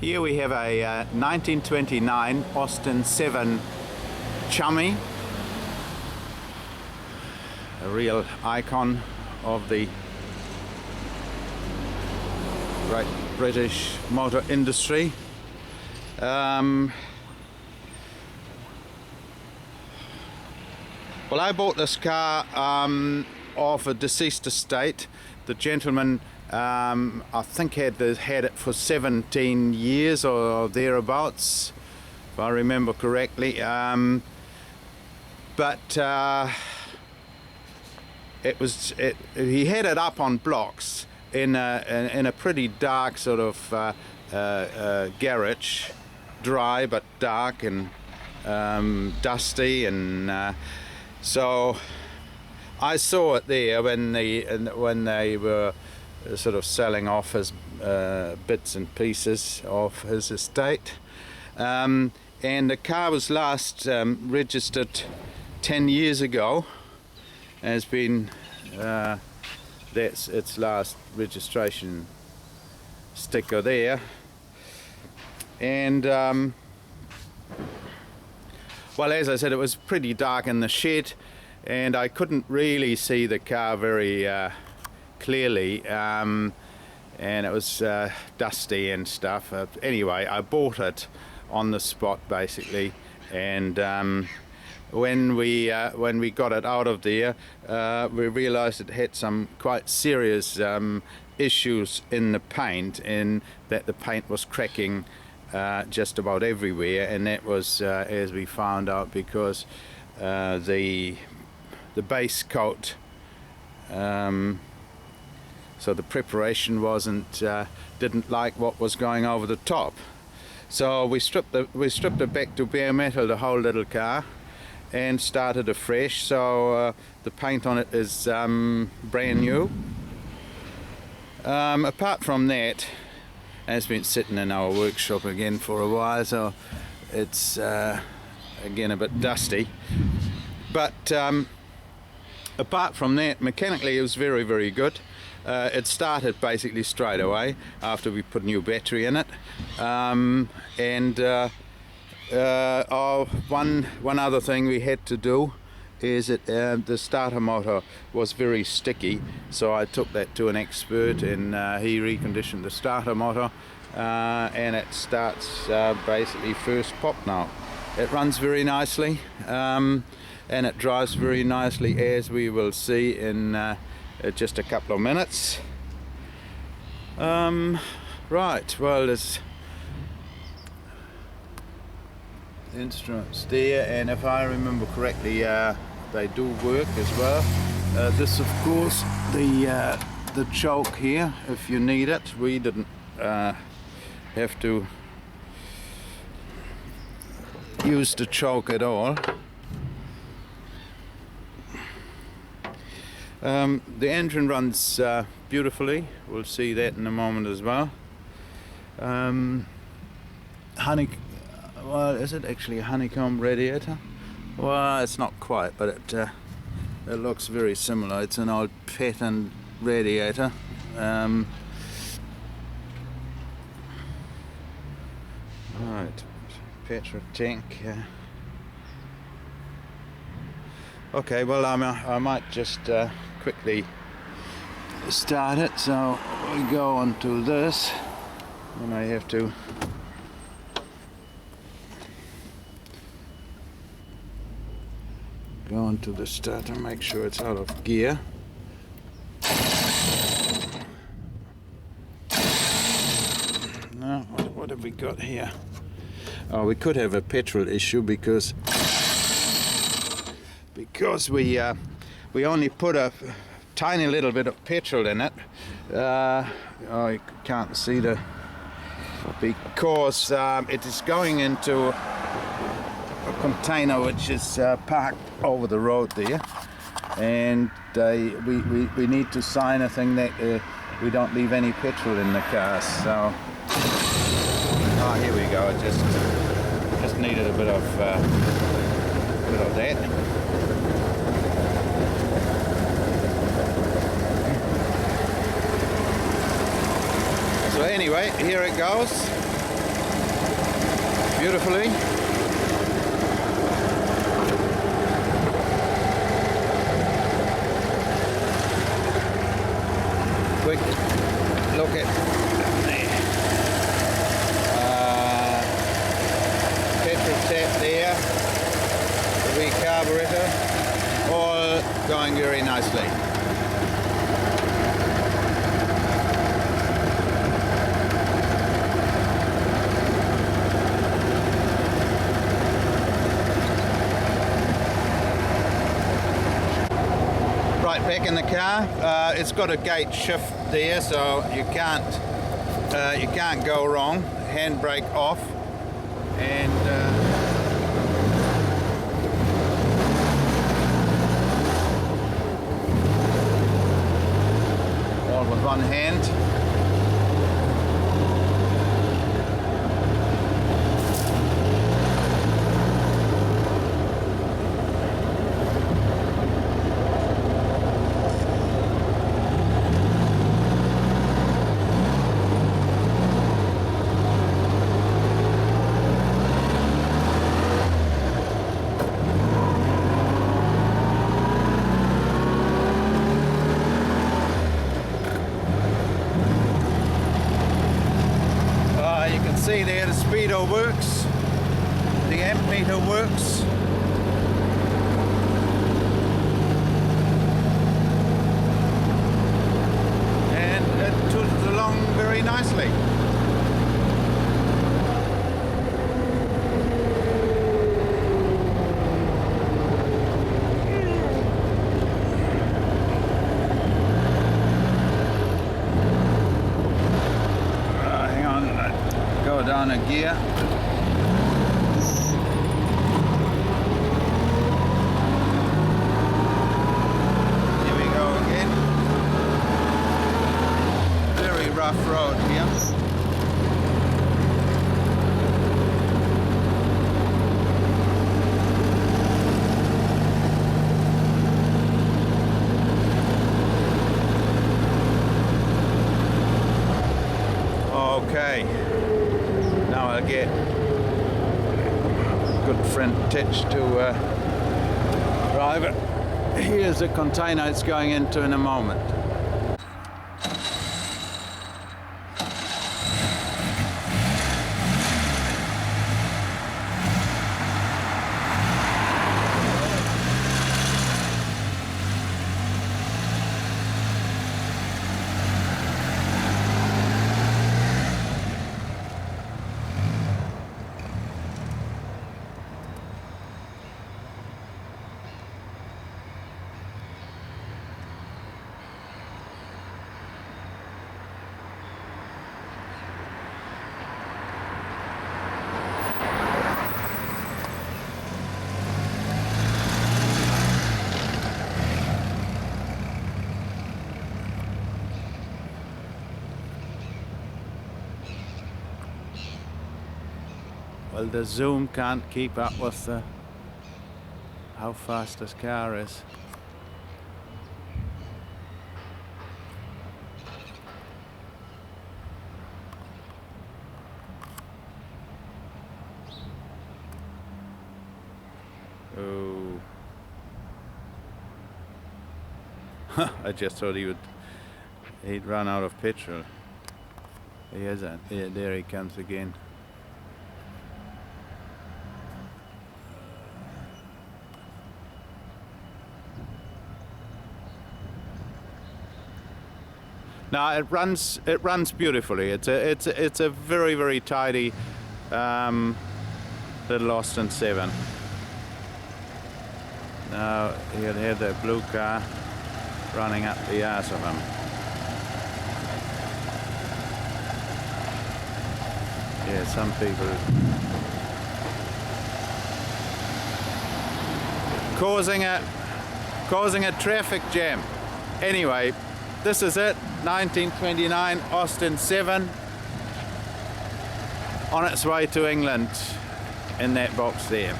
Here we have a 1929 Austin 7 Chummy, a real icon of the great British motor industry. Well, I bought this car off a deceased estate. The gentleman, I think, had it for 17 years or thereabouts, if I remember correctly. He had it up on blocks in a pretty dark sort of garage, dry but dark and dusty, and so I saw it there when they were sort of selling off his bits and pieces of his estate, and the car was last registered 10 years ago. Has been that's its last registration sticker there, and well, as I said, it was pretty dark in the shed and I couldn't really see the car very clearly, and it was dusty and stuff. Anyway, I bought it on the spot basically, and when we got it out of there, we realized it had some quite serious issues in the paint, in that the paint was cracking just about everywhere, and that was, as we found out, because the base coat, so the preparation didn't like what was going over the top. So we stripped it back to bare metal, the whole little car, and started afresh. So the paint on it is brand new. Apart from that, it's been sitting in our workshop again for a while, so it's again a bit dusty. But apart from that, mechanically it was very, very good. It started basically straight away after we put a new battery in it, and one other thing we had to do is that the starter motor was very sticky, so I took that to an expert, and he reconditioned the starter motor, and it starts basically first pop now. It runs very nicely, and it drives very nicely, as we will see in just a couple of minutes. Right, well, there's instruments there, and if I remember correctly, they do work as well. This, of course, the choke here, if you need it. We didn't have to use the choke at all. The engine runs beautifully. We'll see that in a moment as well. Well, is it actually a honeycomb radiator? Well, it's not quite, but it looks very similar. It's an old pattern radiator. Right, petrol tank. Okay, well, I might just quickly start it. So we go on to this, and I have to go on to the starter, make sure it's out of gear. Now, what have we got here? Oh, we could have a petrol issue because we only put a tiny little bit of petrol in it. Oh, you can't see because it is going into a container which is parked over the road there, and we need to sign a thing that we don't leave any petrol in the car. So, oh, here we go. It just needed a bit of that. So anyway, here it goes. beautifully. Quick look at the petrol tap there, the wee carburetor, all going very nicely. Right, back in the car. It's got a gate shift there, so you can't go wrong. Handbrake off, and all with one hand. See there, the speedo works, the amp meter works. And it toots along very nicely. Hang on. Go down a gear. Here we go again. Very rough road here. Okay. Now I'll get good friend Titch to drive it. Here's the container it's going into in a moment. Well, the zoom can't keep up with how fast this car is. Oh. I just thought he'd run out of petrol. He hasn't. Yeah, there he comes again. No, it runs beautifully. It's a very, very tidy little Austin 7. Now he'll have that blue car running up the arse of him. Yeah, some people causing a traffic jam. Anyway, this is it. 1929 Austin 7 on its way to England in that box there.